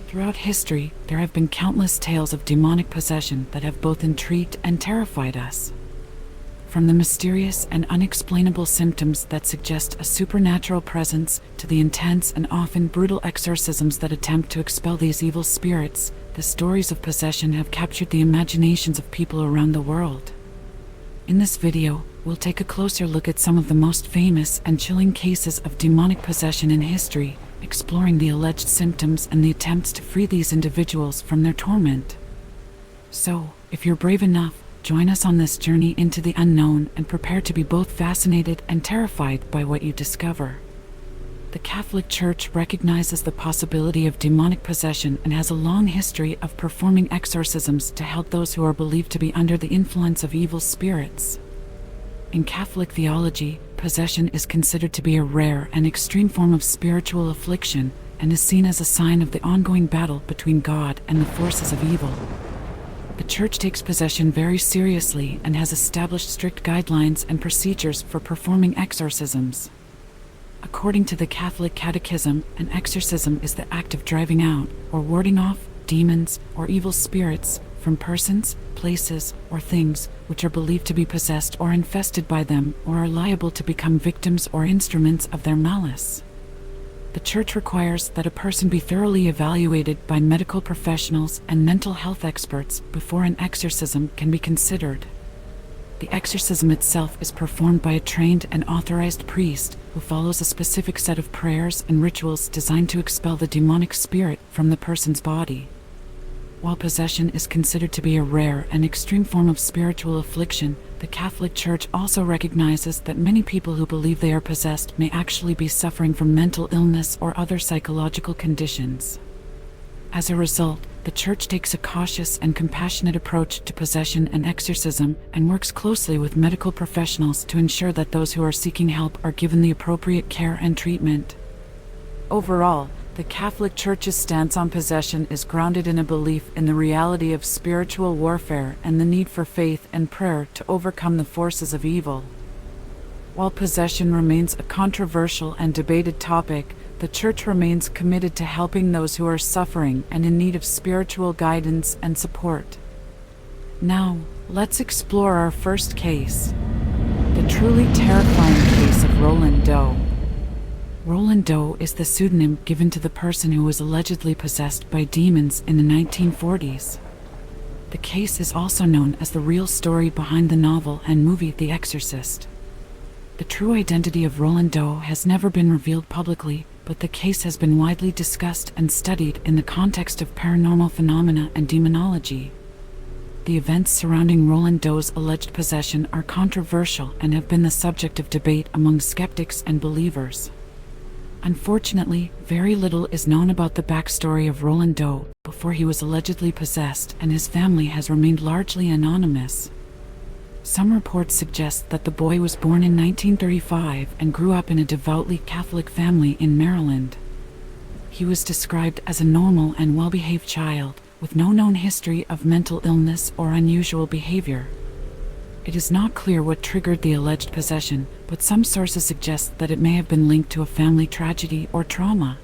Throughout history, there have been countless tales of demonic possession that have both intrigued and terrified us. From the mysterious and unexplainable symptoms that suggest a supernatural presence to the intense and often brutal exorcisms that attempt to expel these evil spirits, the stories of possession have captured the imaginations of people around the world. In this video, we'll take a closer look at some of the most famous and chilling cases of demonic possession in history, exploring the alleged symptoms and the attempts to free these individuals from their torment. So, if you're brave enough, join us on this journey into the unknown and prepare to be both fascinated and terrified by what you discover. The Catholic Church recognizes the possibility of demonic possession and has a long history of performing exorcisms to help those who are believed to be under the influence of evil spirits. In Catholic theology, possession is considered to be a rare and extreme form of spiritual affliction and is seen as a sign of the ongoing battle between God and the forces of evil. The Church takes possession very seriously and has established strict guidelines and procedures for performing exorcisms. According to the Catholic Catechism, an exorcism is the act of driving out or warding off demons or evil spirits from persons, places, or things which are believed to be possessed or infested by them or are liable to become victims or instruments of their malice. The Church requires that a person be thoroughly evaluated by medical professionals and mental health experts before an exorcism can be considered. The exorcism itself is performed by a trained and authorized priest who follows a specific set of prayers and rituals designed to expel the demonic spirit from the person's body. While possession is considered to be a rare and extreme form of spiritual affliction, the Catholic Church also recognizes that many people who believe they are possessed may actually be suffering from mental illness or other psychological conditions. As a result, the Church takes a cautious and compassionate approach to possession and exorcism and works closely with medical professionals to ensure that those who are seeking help are given the appropriate care and treatment. Overall, the Catholic Church's stance on possession is grounded in a belief in the reality of spiritual warfare and the need for faith and prayer to overcome the forces of evil. While possession remains a controversial and debated topic, the Church remains committed to helping those who are suffering and in need of spiritual guidance and support. Now, let's explore our first case, the truly terrifying case of Roland Doe. Roland Doe is the pseudonym given to the person who was allegedly possessed by demons in the 1940s. The case is also known as the real story behind the novel and movie The Exorcist. The true identity of Roland Doe has never been revealed publicly, but the case has been widely discussed and studied in the context of paranormal phenomena and demonology. The events surrounding Roland Doe's alleged possession are controversial and have been the subject of debate among skeptics and believers. Unfortunately, very little is known about the backstory of Roland Doe before he was allegedly possessed, and his family has remained largely anonymous. Some reports suggest that the boy was born in 1935 and grew up in a devoutly Catholic family in Maryland. He was described as a normal and well-behaved child, with no known history of mental illness or unusual behavior. It is not clear what triggered the alleged possession, but some sources suggest that it may have been linked to a family tragedy or trauma.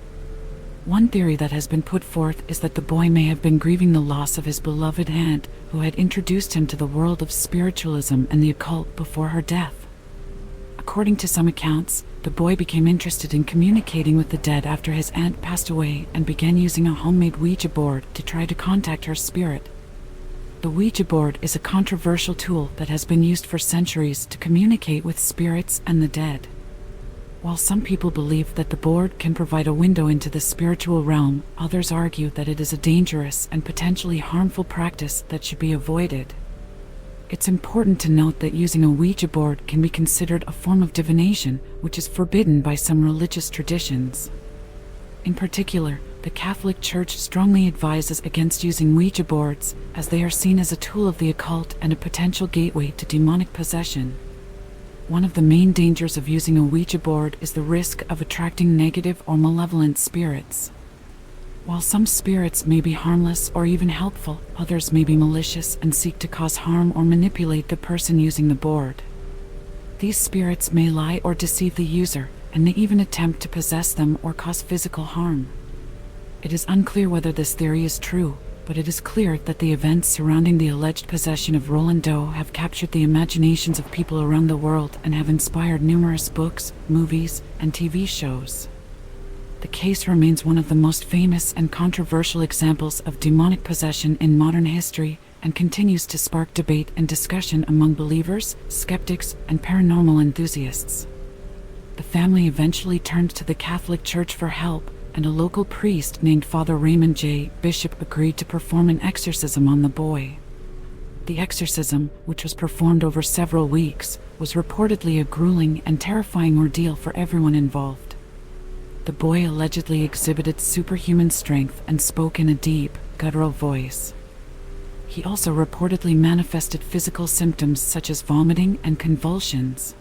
One theory that has been put forth is that the boy may have been grieving the loss of his beloved aunt, who had introduced him to the world of spiritualism and the occult before her death. According to some accounts, the boy became interested in communicating with the dead after his aunt passed away and began using a homemade Ouija board to try to contact her spirit. The Ouija board is a controversial tool that has been used for centuries to communicate with spirits and the dead. While some people believe that the board can provide a window into the spiritual realm, others argue that it is a dangerous and potentially harmful practice that should be avoided. It's important to note that using a Ouija board can be considered a form of divination, which is forbidden by some religious traditions. In particular, the Catholic Church strongly advises against using Ouija boards, as they are seen as a tool of the occult and a potential gateway to demonic possession. One of the main dangers of using a Ouija board is the risk of attracting negative or malevolent spirits. While some spirits may be harmless or even helpful, others may be malicious and seek to cause harm or manipulate the person using the board. These spirits may lie or deceive the user, and may even attempt to possess them or cause physical harm. It is unclear whether this theory is true, but it is clear that the events surrounding the alleged possession of Roland Doe have captured the imaginations of people around the world and have inspired numerous books, movies, and TV shows. The case remains one of the most famous and controversial examples of demonic possession in modern history and continues to spark debate and discussion among believers, skeptics, and paranormal enthusiasts. The family eventually turned to the Catholic Church for help, and a local priest named Father Raymond J. Bishop agreed to perform an exorcism on the boy. The exorcism, which was performed over several weeks, was reportedly a grueling and terrifying ordeal for everyone involved. The boy allegedly exhibited superhuman strength and spoke in a deep, guttural voice. He also reportedly manifested physical symptoms such as vomiting and convulsions.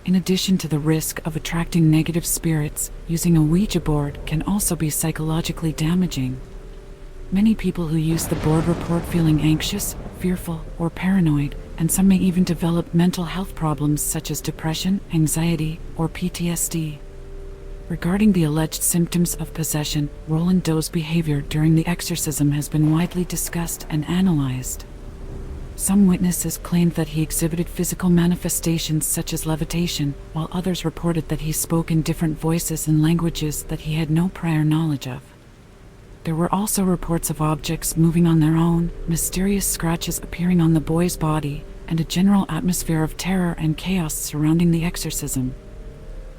In addition to the risk of attracting negative spirits, using a Ouija board can also be psychologically damaging. Many people who use the board report feeling anxious, fearful, or paranoid, and some may even develop mental health problems such as depression, anxiety, or PTSD. Regarding the alleged symptoms of possession, Roland Doe's behavior during the exorcism has been widely discussed and analyzed. Some witnesses claimed that he exhibited physical manifestations such as levitation, while others reported that he spoke in different voices and languages that he had no prior knowledge of. There were also reports of objects moving on their own, mysterious scratches appearing on the boy's body, and a general atmosphere of terror and chaos surrounding the exorcism.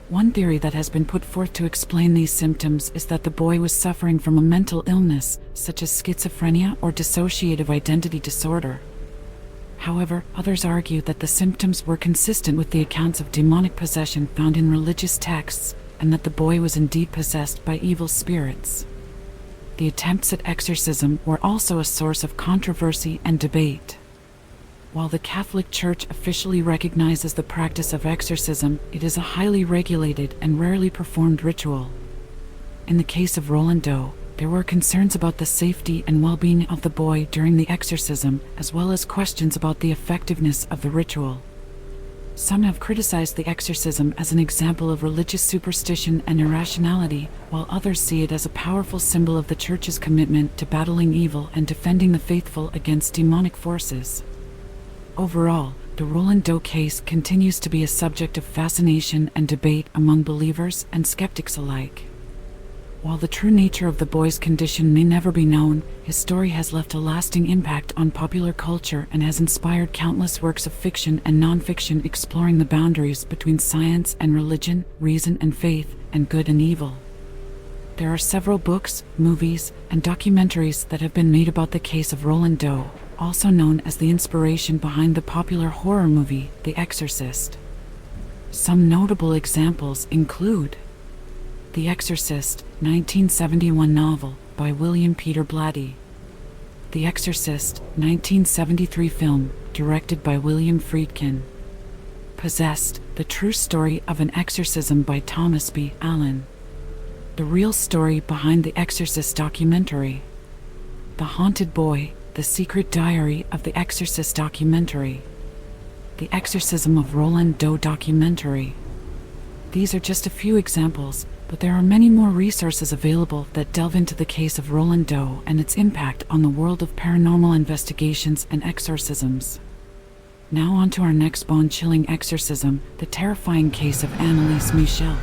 One theory that has been put forth to explain these symptoms is that the boy was suffering from a mental illness, such as schizophrenia or dissociative identity disorder. However, others argue that the symptoms were consistent with the accounts of demonic possession found in religious texts, and that the boy was indeed possessed by evil spirits. The attempts at exorcism were also a source of controversy and debate. While the Catholic Church officially recognizes the practice of exorcism, it is a highly regulated and rarely performed ritual. In the case of Roland Doe, there were concerns about the safety and well-being of the boy during the exorcism, as well as questions about the effectiveness of the ritual. Some have criticized the exorcism as an example of religious superstition and irrationality, while others see it as a powerful symbol of the Church's commitment to battling evil and defending the faithful against demonic forces. Overall, the Roland Doe case continues to be a subject of fascination and debate among believers and skeptics alike. While the true nature of the boy's condition may never be known, his story has left a lasting impact on popular culture and has inspired countless works of fiction and non-fiction exploring the boundaries between science and religion, reason and faith, and good and evil. There are several books, movies, and documentaries that have been made about the case of Roland Doe, also known as the inspiration behind the popular horror movie, The Exorcist. Some notable examples include The Exorcist, 1971 novel, by William Peter Blatty. The Exorcist, 1973 film, directed by William Friedkin. Possessed, the true story of an exorcism by Thomas B. Allen. The real story behind the Exorcist documentary. The Haunted Boy, The Secret Diary of the Exorcist documentary. The Exorcism of Roland Doe documentary. These are just a few examples, but there are many more resources available that delve into the case of Roland Doe and its impact on the world of paranormal investigations and exorcisms. Now on to our next bone-chilling exorcism, the terrifying case of Anneliese Michel.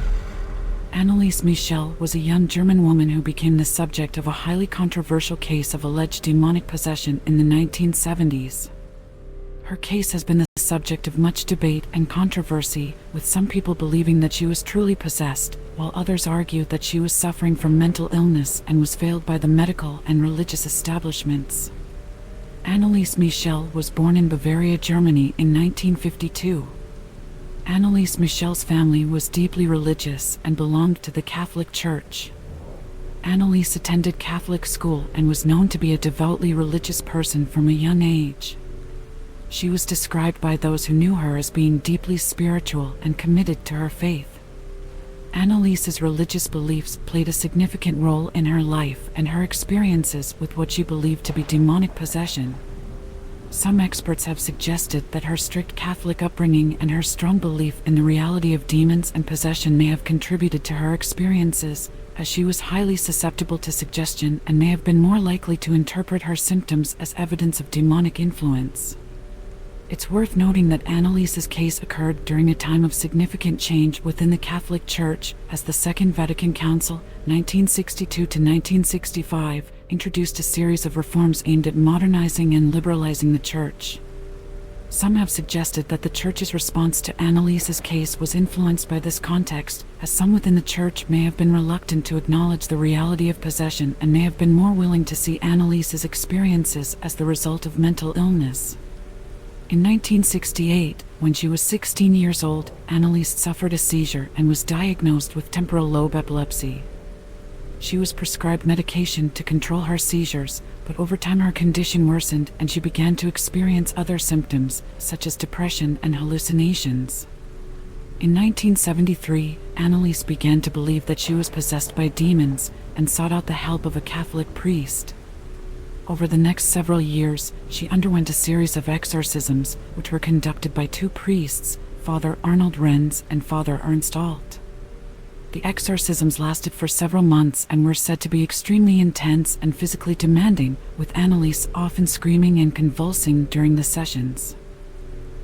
Anneliese Michel was a young German woman who became the subject of a highly controversial case of alleged demonic possession in the 1970s. Her case has been the subject of much debate and controversy, with some people believing that she was truly possessed, while others argue that she was suffering from mental illness and was failed by the medical and religious establishments. Anneliese Michel was born in Bavaria, Germany in 1952. Anneliese Michel's family was deeply religious and belonged to the Catholic Church. Anneliese attended Catholic school and was known to be a devoutly religious person from a young age. She was described by those who knew her as being deeply spiritual and committed to her faith. Annalise's religious beliefs played a significant role in her life and her experiences with what she believed to be demonic possession. Some experts have suggested that her strict Catholic upbringing and her strong belief in the reality of demons and possession may have contributed to her experiences, as she was highly susceptible to suggestion and may have been more likely to interpret her symptoms as evidence of demonic influence. It's worth noting that Annalise's case occurred during a time of significant change within the Catholic Church, as the Second Vatican Council, 1962 to 1965, introduced a series of reforms aimed at modernizing and liberalizing the Church. Some have suggested that the Church's response to Annalise's case was influenced by this context, as some within the Church may have been reluctant to acknowledge the reality of possession and may have been more willing to see Annalise's experiences as the result of mental illness. In 1968, when she was 16 years old, Annalise suffered a seizure and was diagnosed with temporal lobe epilepsy. She was prescribed medication to control her seizures, but over time her condition worsened and she began to experience other symptoms, such as depression and hallucinations. In 1973, Annalise began to believe that she was possessed by demons and sought out the help of a Catholic priest. Over the next several years, she underwent a series of exorcisms, which were conducted by two priests, Father Arnold Renz and Father Ernst Alt. The exorcisms lasted for several months and were said to be extremely intense and physically demanding, with Annalise often screaming and convulsing during the sessions.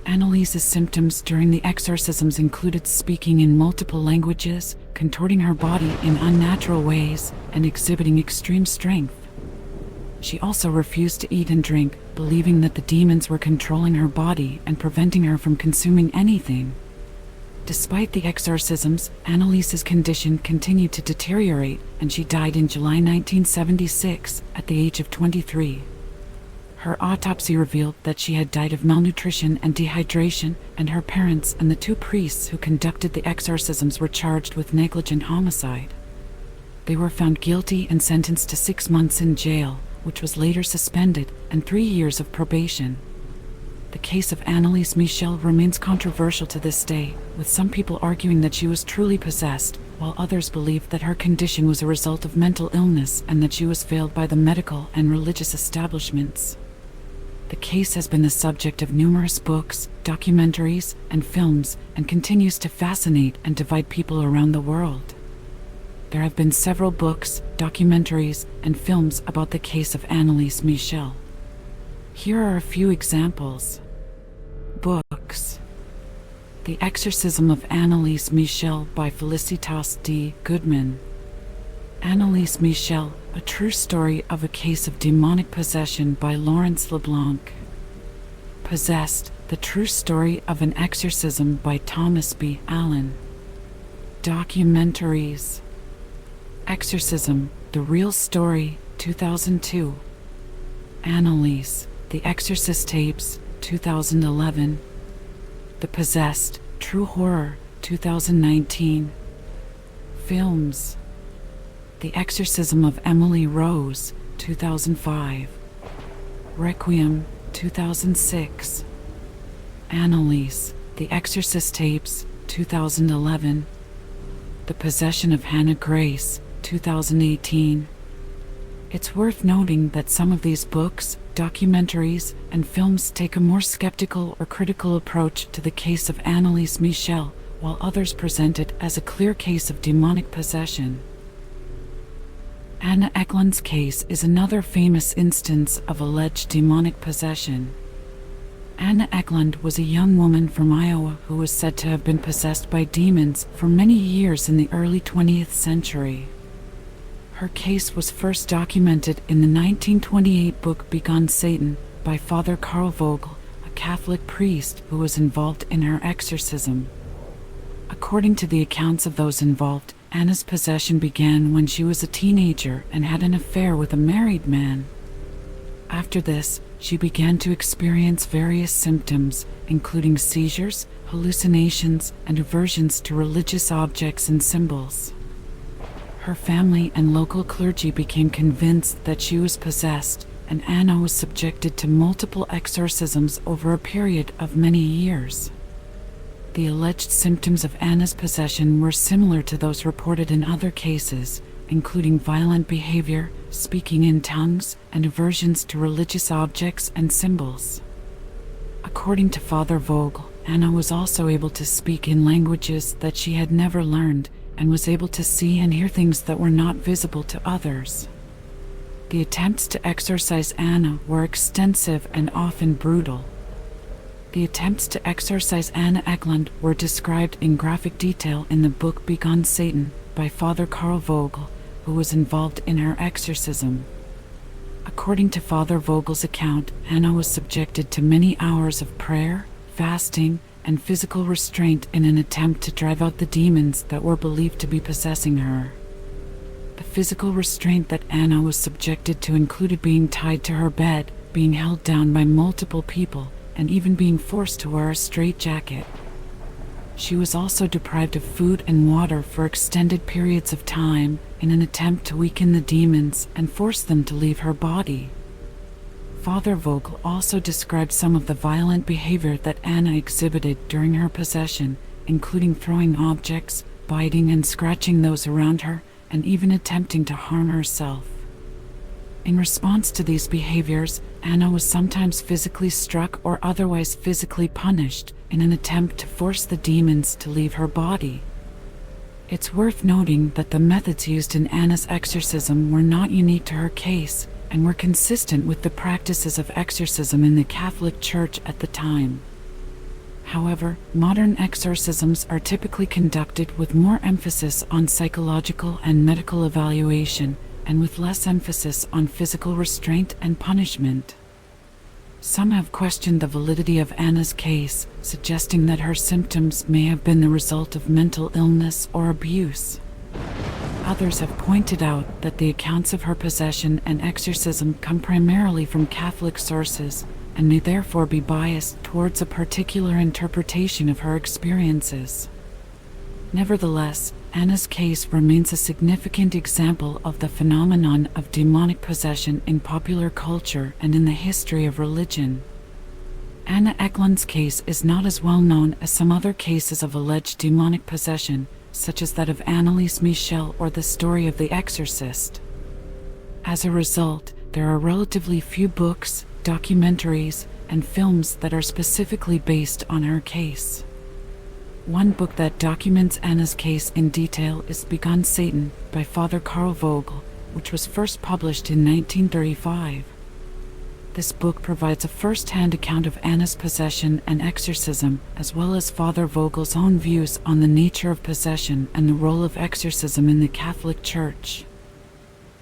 Annalise's symptoms during the exorcisms included speaking in multiple languages, contorting her body in unnatural ways, and exhibiting extreme strength. She also refused to eat and drink, believing that the demons were controlling her body and preventing her from consuming anything. Despite the exorcisms, Annalise's condition continued to deteriorate, and she died in July 1976 at the age of 23. Her autopsy revealed that she had died of malnutrition and dehydration, and her parents and the two priests who conducted the exorcisms were charged with negligent homicide. They were found guilty and sentenced to 6 months in jail, which was later suspended, and 3 years of probation. The case of Annalise Michel remains controversial to this day, with some people arguing that she was truly possessed, while others believe that her condition was a result of mental illness and that she was failed by the medical and religious establishments. The case has been the subject of numerous books, documentaries, and films, and continues to fascinate and divide people around the world. There have been several books, documentaries, and films about the case of Annalise Michel. Here are a few examples. Books: The Exorcism of Annalise Michel by Felicitas D. Goodman. Annalise Michel, A True Story of a Case of Demonic Possession by Lawrence LeBlanc. Possessed, The True Story of an Exorcism by Thomas B. Allen. Documentaries: Exorcism, The Real Story, 2002. Annalise, The Exorcist Tapes, 2011. The Possessed, True Horror, 2019. Films: The Exorcism of Emily Rose, 2005. Requiem, 2006. Annalise, The Exorcist Tapes, 2011. The Possession of Hannah Grace, 2018. It's worth noting that some of these books, documentaries, and films take a more skeptical or critical approach to the case of Annalise Michel, while others present it as a clear case of demonic possession. Anna Eklund's case is another famous instance of alleged demonic possession. Anna Eklund was a young woman from Iowa who was said to have been possessed by demons for many years in the early 20th century. Her case was first documented in the 1928 book Begone Satan by Father Karl Vogel, a Catholic priest who was involved in her exorcism. According to the accounts of those involved, Anna's possession began when she was a teenager and had an affair with a married man. After this, she began to experience various symptoms, including seizures, hallucinations, and aversions to religious objects and symbols. Her family and local clergy became convinced that she was possessed, and Anna was subjected to multiple exorcisms over a period of many years. The alleged symptoms of Anna's possession were similar to those reported in other cases, including violent behavior, speaking in tongues, and aversions to religious objects and symbols. According to Father Vogel, Anna was also able to speak in languages that she had never learned, and was able to see and hear things that were not visible to others. The attempts to exorcise Anna were extensive and often brutal. The attempts to exorcise Anna Eklund were described in graphic detail in the book Begone Satan by Father Karl Vogel, who was involved in her exorcism. According to Father Vogel's account, Anna was subjected to many hours of prayer, fasting, and physical restraint in an attempt to drive out the demons that were believed to be possessing her. The physical restraint that Anna was subjected to included being tied to her bed, being held down by multiple people, and even being forced to wear a straitjacket. She was also deprived of food and water for extended periods of time in an attempt to weaken the demons and force them to leave her body. Father Vogel also described some of the violent behavior that Anna exhibited during her possession, including throwing objects, biting and scratching those around her, and even attempting to harm herself. In response to these behaviors, Anna was sometimes physically struck or otherwise physically punished in an attempt to force the demons to leave her body. It's worth noting that the methods used in Anna's exorcism were not unique to her case and were consistent with the practices of exorcism in the Catholic Church at the time. However, modern exorcisms are typically conducted with more emphasis on psychological and medical evaluation, and with less emphasis on physical restraint and punishment. Some have questioned the validity of Anna's case, suggesting that her symptoms may have been the result of mental illness or abuse. Others have pointed out that the accounts of her possession and exorcism come primarily from Catholic sources, and may therefore be biased towards a particular interpretation of her experiences. Nevertheless, Anna's case remains a significant example of the phenomenon of demonic possession in popular culture and in the history of religion. Anna Eklund's case is not as well known as some other cases of alleged demonic possession, such as that of Anneliese Michel or the story of The Exorcist. As a result, there are relatively few books, documentaries, and films that are specifically based on her case. One book that documents Anna's case in detail is Begone Satan by Father Karl Vogel, which was first published in 1935. This book provides a first-hand account of Anna's possession and exorcism, as well as Father Vogel's own views on the nature of possession and the role of exorcism in the Catholic Church.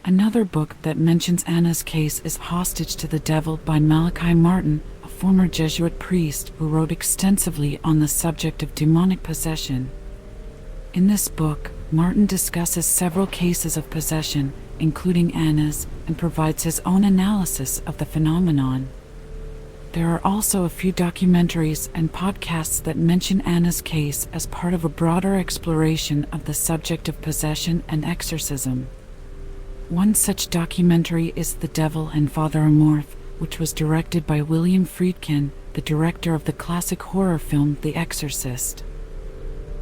Another book that mentions Anna's case is Hostage to the Devil by Malachi Martin, a former Jesuit priest who wrote extensively on the subject of demonic possession. In this book, Martin discusses several cases of possession, including Anna's, and provides his own analysis of the phenomenon. There are also a few documentaries and podcasts that mention Anna's case as part of a broader exploration of the subject of possession and exorcism. One such documentary is The Devil and Father Amorth, which was directed by William Friedkin, the director of the classic horror film The Exorcist.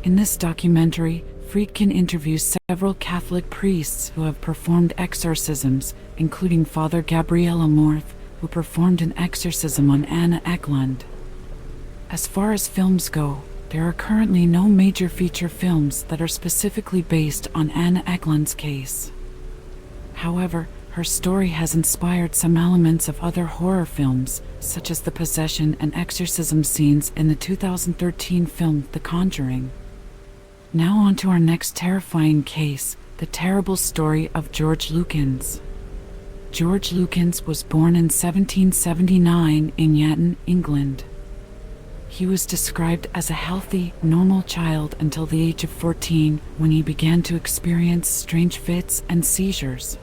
In this documentary, Friedkin interviews several Catholic priests who have performed exorcisms, including Father Gabriel Amorth, who performed an exorcism on Anna Eklund. As far as films go, there are currently no major feature films that are specifically based on Anna Eklund's case. However, her story has inspired some elements of other horror films, such as the possession and exorcism scenes in the 2013 film The Conjuring. Now on to our next terrifying case, the terrible story of George Lukens. George Lukens was born in 1779 in Yatton, England. He was described as a healthy, normal child until the age of 14, when he began to experience strange fits and seizures.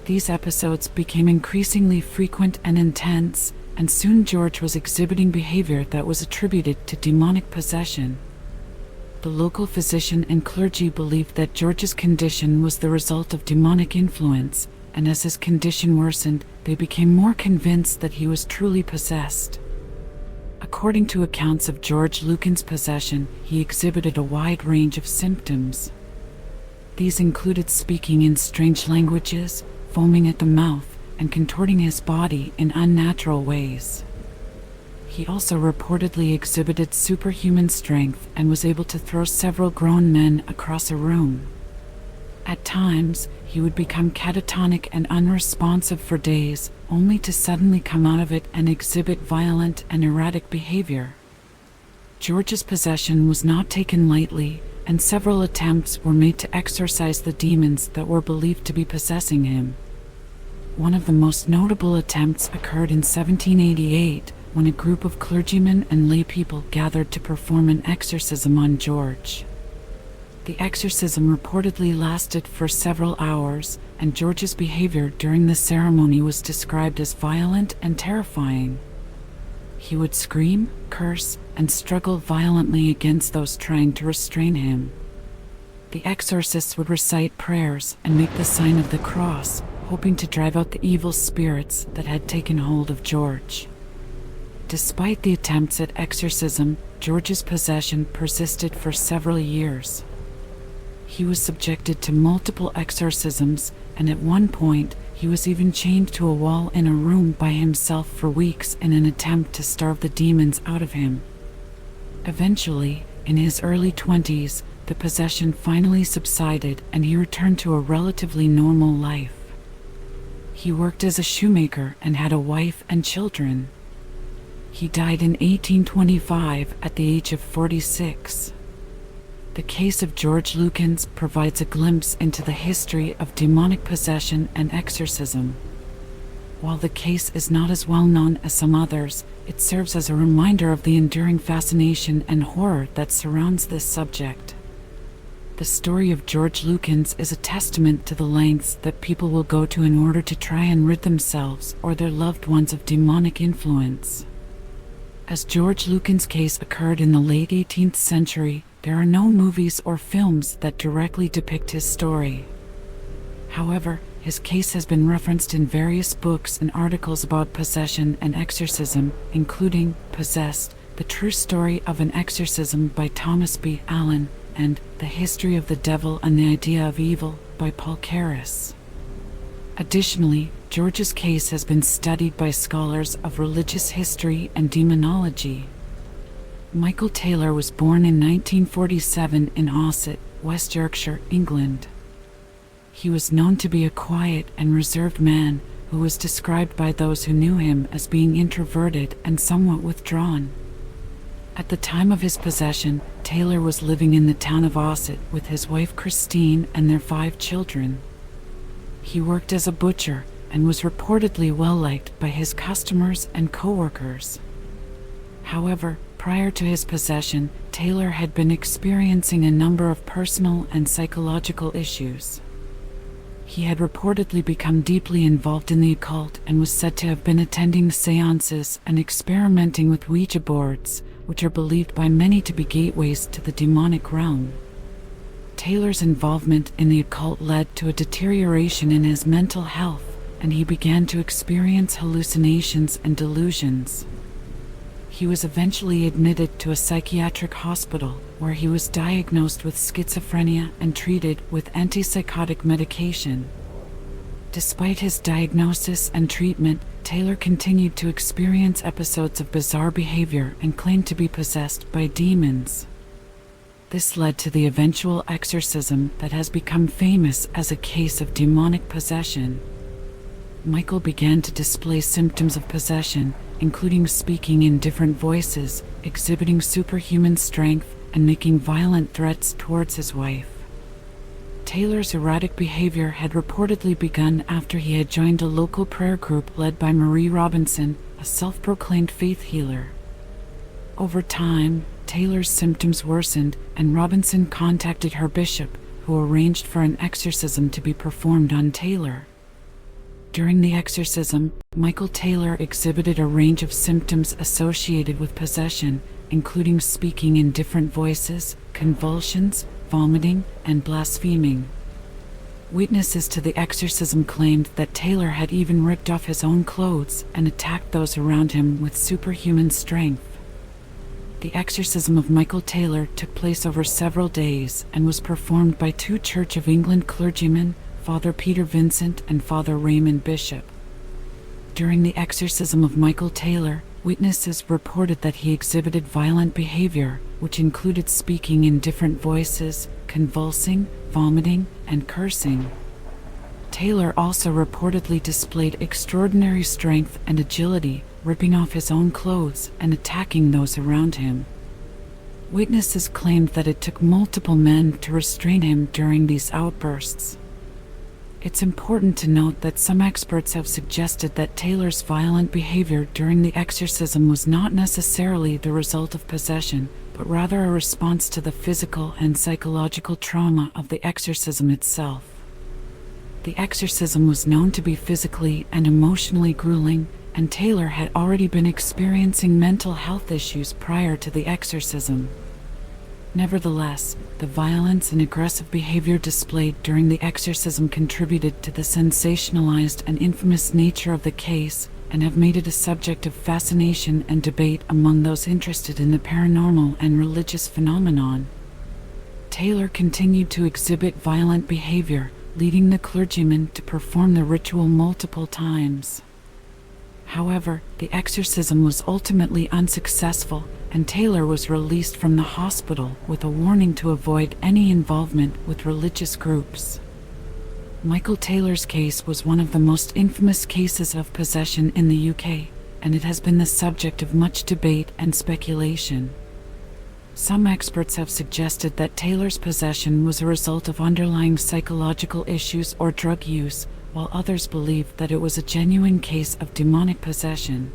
These episodes became increasingly frequent and intense, and soon George was exhibiting behavior that was attributed to demonic possession. The local physician and clergy believed that George's condition was the result of demonic influence, and as his condition worsened, they became more convinced that he was truly possessed. According to accounts of George Lucan's possession, he exhibited a wide range of symptoms. These included speaking in strange languages, foaming at the mouth, and contorting his body in unnatural ways. He also reportedly exhibited superhuman strength and was able to throw several grown men across a room. At times, he would become catatonic and unresponsive for days, only to suddenly come out of it and exhibit violent and erratic behavior. George's possession was not taken lightly, and several attempts were made to exorcise the demons that were believed to be possessing him. One of the most notable attempts occurred in 1788, when a group of clergymen and laypeople gathered to perform an exorcism on George. The exorcism reportedly lasted for several hours, and George's behavior during the ceremony was described as violent and terrifying. He would scream, curse, and struggle violently against those trying to restrain him. The exorcists would recite prayers and make the sign of the cross, hoping to drive out the evil spirits that had taken hold of George. Despite the attempts at exorcism, George's possession persisted for several years. He was subjected to multiple exorcisms, and at one point, he was even chained to a wall in a room by himself for weeks in an attempt to starve the demons out of him. Eventually, in his early 20s, the possession finally subsided and he returned to a relatively normal life. He worked as a shoemaker and had a wife and children. He died in 1825 at the age of 46. The case of George Lucan's provides a glimpse into the history of demonic possession and exorcism. While the case is not as well known as some others, it serves as a reminder of the enduring fascination and horror that surrounds this subject. The story of George Lucan's is a testament to the lengths that people will go to in order to try and rid themselves or their loved ones of demonic influence. As George Lucan's case occurred in the late 18th century, there are no movies or films that directly depict his story. However, his case has been referenced in various books and articles about possession and exorcism, including Possessed, The True Story of an Exorcism by Thomas B. Allen, and The History of the Devil and the Idea of Evil by Paul Karras. Additionally, George's case has been studied by scholars of religious history and demonology. Michael Taylor was born in 1947 in Ossett, West Yorkshire, England. He was known to be a quiet and reserved man who was described by those who knew him as being introverted and somewhat withdrawn. At the time of his possession, Taylor was living in the town of Ossett with his wife Christine and their 5 children. He worked as a butcher and was reportedly well liked by his customers and co-workers. However, prior to his possession, Taylor had been experiencing a number of personal and psychological issues. He had reportedly become deeply involved in the occult and was said to have been attending seances and experimenting with Ouija boards, which are believed by many to be gateways to the demonic realm. Taylor's involvement in the occult led to a deterioration in his mental health, and he began to experience hallucinations and delusions. He was eventually admitted to a psychiatric hospital where he was diagnosed with schizophrenia and treated with antipsychotic medication. Despite his diagnosis and treatment, Taylor continued to experience episodes of bizarre behavior and claimed to be possessed by demons. This led to the eventual exorcism that has become famous as a case of demonic possession. Michael began to display symptoms of possession, including speaking in different voices, exhibiting superhuman strength, and making violent threats towards his wife. Taylor's erratic behavior had reportedly begun after he had joined a local prayer group led by Marie Robinson, a self-proclaimed faith healer. Over time, Taylor's symptoms worsened, and Robinson contacted her bishop, who arranged for an exorcism to be performed on Taylor. During the exorcism, Michael Taylor exhibited a range of symptoms associated with possession, including speaking in different voices, convulsions, vomiting, and blaspheming. Witnesses to the exorcism claimed that Taylor had even ripped off his own clothes and attacked those around him with superhuman strength. The exorcism of Michael Taylor took place over several days and was performed by two Church of England clergymen, Father Peter Vincent and Father Raymond Bishop. During the exorcism of Michael Taylor, witnesses reported that he exhibited violent behavior, which included speaking in different voices, convulsing, vomiting, and cursing. Taylor also reportedly displayed extraordinary strength and agility, ripping off his own clothes and attacking those around him. Witnesses claimed that it took multiple men to restrain him during these outbursts. It's important to note that some experts have suggested that Taylor's violent behavior during the exorcism was not necessarily the result of possession, but rather a response to the physical and psychological trauma of the exorcism itself. The exorcism was known to be physically and emotionally grueling, and Taylor had already been experiencing mental health issues prior to the exorcism. Nevertheless, the violence and aggressive behavior displayed during the exorcism contributed to the sensationalized and infamous nature of the case, and have made it a subject of fascination and debate among those interested in the paranormal and religious phenomenon. Taylor continued to exhibit violent behavior, leading the clergyman to perform the ritual multiple times. However, the exorcism was ultimately unsuccessful, and Taylor was released from the hospital with a warning to avoid any involvement with religious groups. Michael Taylor's case was one of the most infamous cases of possession in the UK, and it has been the subject of much debate and speculation. Some experts have suggested that Taylor's possession was a result of underlying psychological issues or drug use, while others believe that it was a genuine case of demonic possession.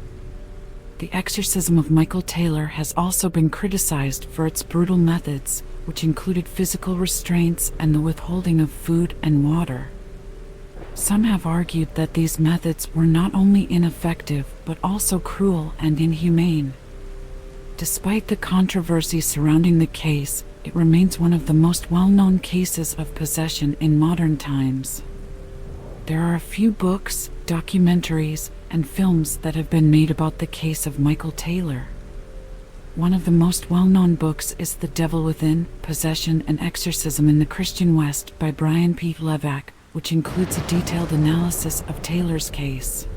The exorcism of Michael Taylor has also been criticized for its brutal methods, which included physical restraints and the withholding of food and water. Some have argued that these methods were not only ineffective but also cruel and inhumane. Despite the controversy surrounding the case, it remains one of the most well-known cases of possession in modern times. There are a few books, documentaries, and films that have been made about the case of Michael Taylor. One of the most well-known books is The Devil Within: Possession and Exorcism in the Christian West by Brian P. Levack, which includes a detailed analysis of Taylor's case.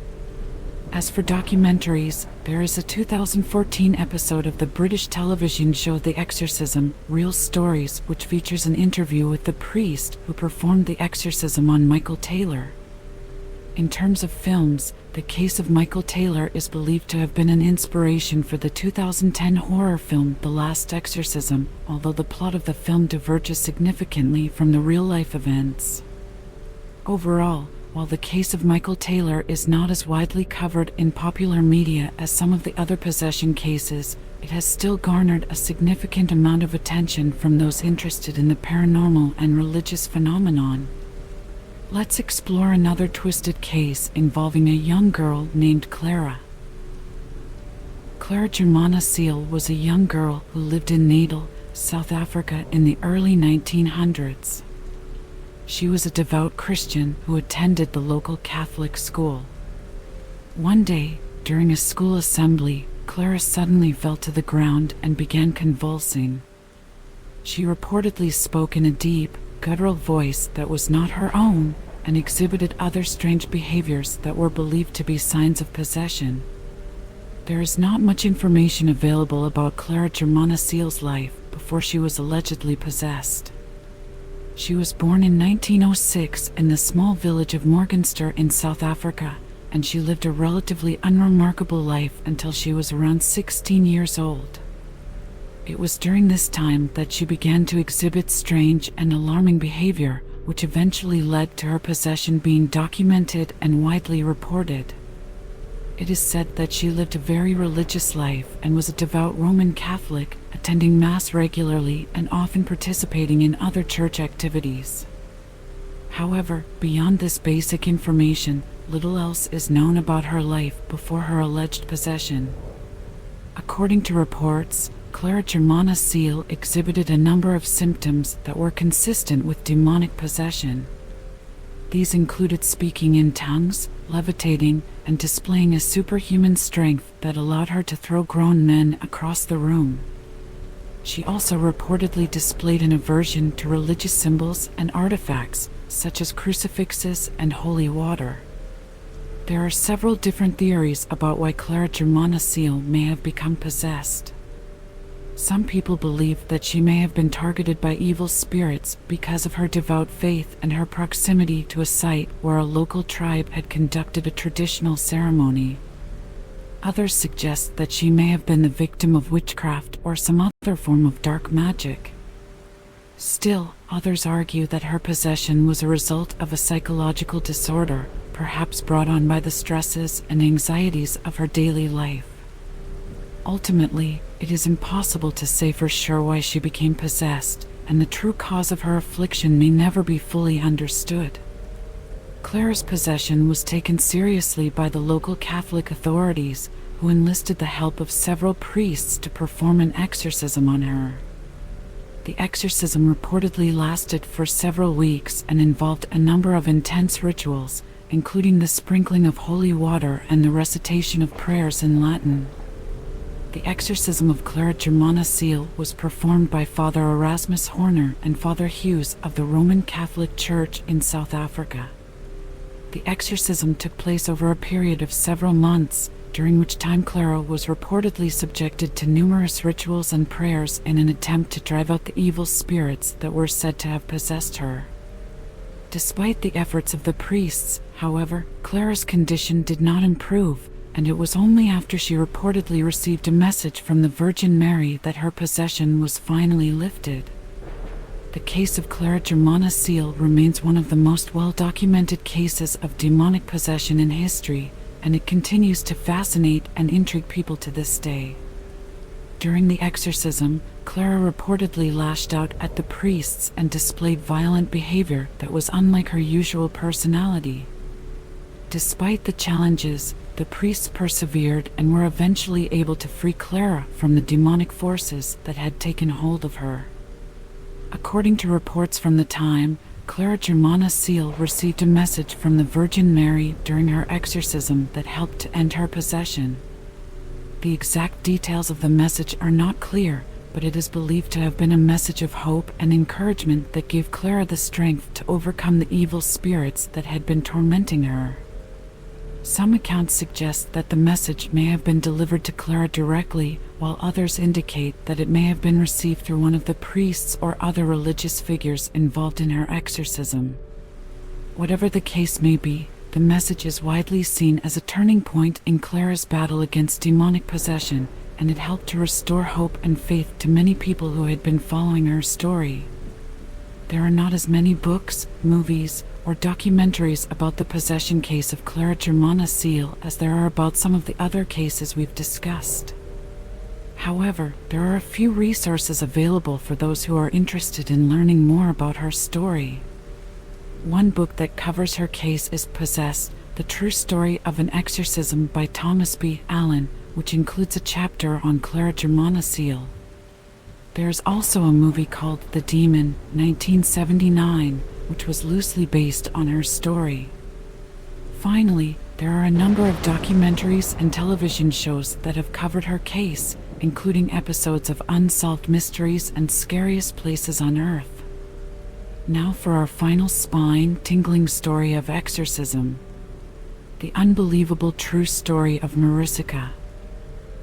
As for documentaries, there is a 2014 episode of the British television show The Exorcism: Real Stories, which features an interview with the priest who performed the exorcism on Michael Taylor. In terms of films, the case of Michael Taylor is believed to have been an inspiration for the 2010 horror film The Last Exorcism, although the plot of the film diverges significantly from the real-life events. Overall, while the case of Michael Taylor is not as widely covered in popular media as some of the other possession cases, it has still garnered a significant amount of attention from those interested in the paranormal and religious phenomenon. Let's explore another twisted case involving a young girl named Clara. Clara Germana Seal was a young girl who lived in Natal, South Africa in the early 1900s. She was a devout Christian who attended the local Catholic school. One day, during a school assembly, Clara suddenly fell to the ground and began convulsing. She reportedly spoke in a deep, guttural voice that was not her own, and exhibited other strange behaviors that were believed to be signs of possession. There is not much information available about Clara Germana Seal's life before she was allegedly possessed. She was born in 1906 in the small village of Morgenster in South Africa, and she lived a relatively unremarkable life until she was around 16 years old. It was during this time that she began to exhibit strange and alarming behavior, which eventually led to her possession being documented and widely reported. It is said that she lived a very religious life and was a devout Roman Catholic, attending Mass regularly and often participating in other church activities. However, beyond this basic information, little else is known about her life before her alleged possession. According to reports, Clara Germana Seal exhibited a number of symptoms that were consistent with demonic possession. These included speaking in tongues, levitating, and displaying a superhuman strength that allowed her to throw grown men across the room. She also reportedly displayed an aversion to religious symbols and artifacts, such as crucifixes and holy water. There are several different theories about why Clara Germana Seal may have become possessed. Some people believe that she may have been targeted by evil spirits because of her devout faith and her proximity to a site where a local tribe had conducted a traditional ceremony. Others suggest that she may have been the victim of witchcraft or some other form of dark magic. Still, others argue that her possession was a result of a psychological disorder, perhaps brought on by the stresses and anxieties of her daily life. Ultimately, it is impossible to say for sure why she became possessed, and the true cause of her affliction may never be fully understood. Clara's possession was taken seriously by the local Catholic authorities, who enlisted the help of several priests to perform an exorcism on her. The exorcism reportedly lasted for several weeks and involved a number of intense rituals, including the sprinkling of holy water and the recitation of prayers in Latin. The exorcism of Clara Germana Seal was performed by Father Erasmus Horner and Father Hughes of the Roman Catholic Church in South Africa. The exorcism took place over a period of several months, during which time Clara was reportedly subjected to numerous rituals and prayers in an attempt to drive out the evil spirits that were said to have possessed her. Despite the efforts of the priests, however, Clara's condition did not improve, and it was only after she reportedly received a message from the Virgin Mary that her possession was finally lifted. The case of Clara Germana Seal remains one of the most well-documented cases of demonic possession in history, and it continues to fascinate and intrigue people to this day. During the exorcism, Clara reportedly lashed out at the priests and displayed violent behavior that was unlike her usual personality. Despite the challenges, the priests persevered and were eventually able to free Clara from the demonic forces that had taken hold of her. According to reports from the time, Clara Germana Seal received a message from the Virgin Mary during her exorcism that helped to end her possession. The exact details of the message are not clear, but it is believed to have been a message of hope and encouragement that gave Clara the strength to overcome the evil spirits that had been tormenting her. Some accounts suggest that the message may have been delivered to Clara directly, while others indicate that it may have been received through one of the priests or other religious figures involved in her exorcism. Whatever the case may be, the message is widely seen as a turning point in Clara's battle against demonic possession, and it helped to restore hope and faith to many people who had been following her story. There are not as many books, movies, or documentaries about the possession case of Clara Germana Seal as there are about some of the other cases we've discussed. However, there are a few resources available for those who are interested in learning more about her story. One book that covers her case is Possessed: The True Story of an Exorcism by Thomas B. Allen, which includes a chapter on Clara Germana Seal. There's also a movie called The Demon, 1979, which was loosely based on her story. Finally, there are a number of documentaries and television shows that have covered her case, including episodes of Unsolved Mysteries and Scariest Places on Earth. Now for our final spine-tingling story of exorcism. The unbelievable true story of Marica.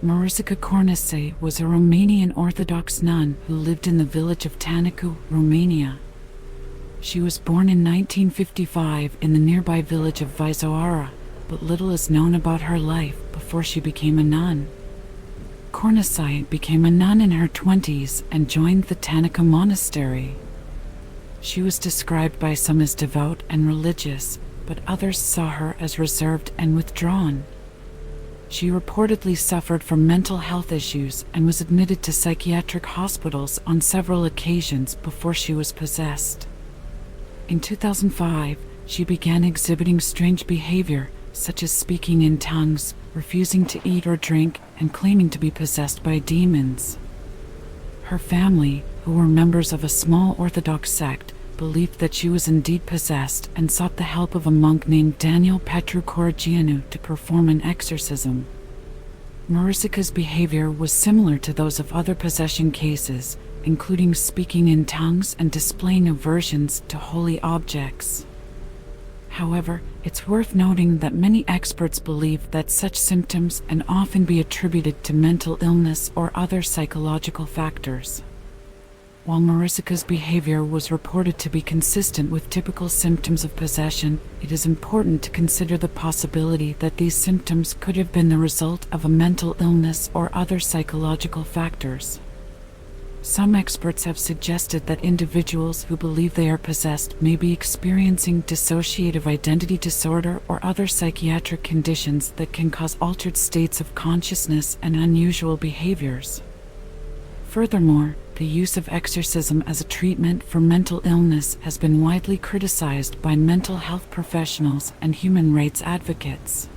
Marica Cornese was a Romanian Orthodox nun who lived in the village of Târgu, Romania. She was born in 1955 in the nearby village of Vizoara, but little is known about her life before she became a nun. Cornese became a nun in her 20s and joined the Târgu monastery. She was described by some as devout and religious, but others saw her as reserved and withdrawn. She reportedly suffered from mental health issues and was admitted to psychiatric hospitals on several occasions before she was possessed. In 2005, she began exhibiting strange behavior, such as speaking in tongues, refusing to eat or drink, and claiming to be possessed by demons. Her family, who were members of a small Orthodox sect, believed that she was indeed possessed and sought the help of a monk named Daniel Petru Corigianu to perform an exorcism. Maricica's behavior was similar to those of other possession cases, including speaking in tongues and displaying aversions to holy objects. However, it's worth noting that many experts believe that such symptoms can often be attributed to mental illness or other psychological factors. While Maricica's behavior was reported to be consistent with typical symptoms of possession, it is important to consider the possibility that these symptoms could have been the result of a mental illness or other psychological factors. Some experts have suggested that individuals who believe they are possessed may be experiencing dissociative identity disorder or other psychiatric conditions that can cause altered states of consciousness and unusual behaviors. Furthermore, the use of exorcism as a treatment for mental illness has been widely criticized by mental health professionals and human rights advocates.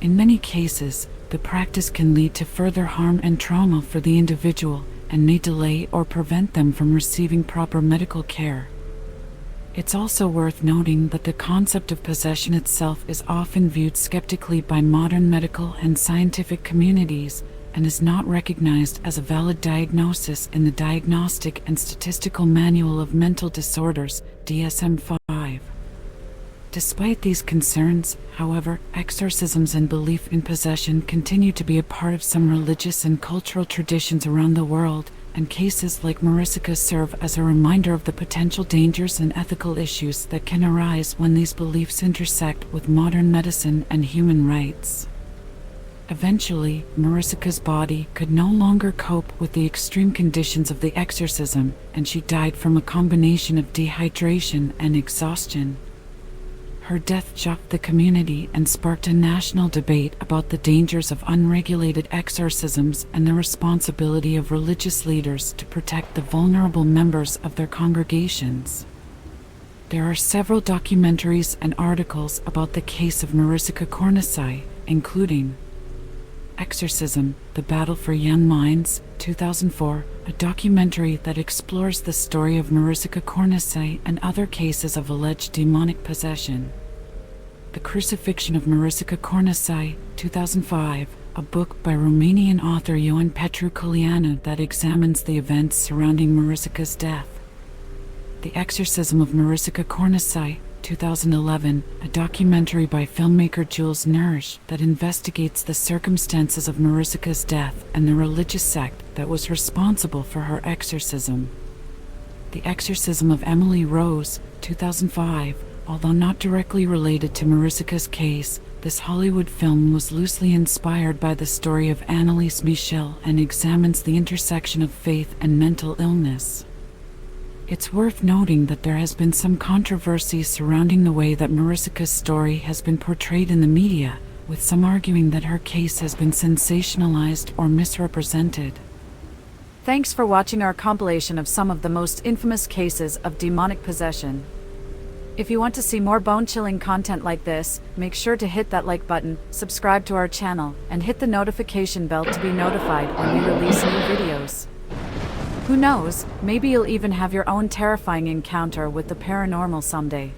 In many cases, the practice can lead to further harm and trauma for the individual, and may delay or prevent them from receiving proper medical care. It's also worth noting that the concept of possession itself is often viewed skeptically by modern medical and scientific communities, and is not recognized as a valid diagnosis in the Diagnostic and Statistical Manual of Mental Disorders, DSM-5. Despite these concerns, however, exorcisms and belief in possession continue to be a part of some religious and cultural traditions around the world, and cases like Maricica's serve as a reminder of the potential dangers and ethical issues that can arise when these beliefs intersect with modern medicine and human rights. Eventually, Maricica's body could no longer cope with the extreme conditions of the exorcism, and she died from a combination of dehydration and exhaustion. Her death shocked the community and sparked a national debate about the dangers of unregulated exorcisms and the responsibility of religious leaders to protect the vulnerable members of their congregations. There are several documentaries and articles about the case of Maricica Cornacii, including Exorcism: The Battle for Young Minds, 2004, a documentary that explores the story of Maricica Cornacii and other cases of alleged demonic possession. The Crucifixion of Maricica Cornacii, 2005, a book by Romanian author Ioan Petru Culianu that examines the events surrounding Maricica's death. The Exorcism of Maricica Cornacii, 2011, a documentary by filmmaker Jules Nourish that investigates the circumstances of Maricica's death and the religious sect that was responsible for her exorcism. The Exorcism of Emily Rose, 2005, although not directly related to Maricica's case, this Hollywood film was loosely inspired by the story of Annalise Michel and examines the intersection of faith and mental illness. It's worth noting that there has been some controversy surrounding the way that Maricica's story has been portrayed in the media, with some arguing that her case has been sensationalized or misrepresented. Thanks for watching our compilation of some of the most infamous cases of demonic possession. If you want to see more bone-chilling content like this, make sure to hit that like button, subscribe to our channel, and hit the notification bell to be notified when we release new videos. Who knows, maybe you'll even have your own terrifying encounter with the paranormal someday.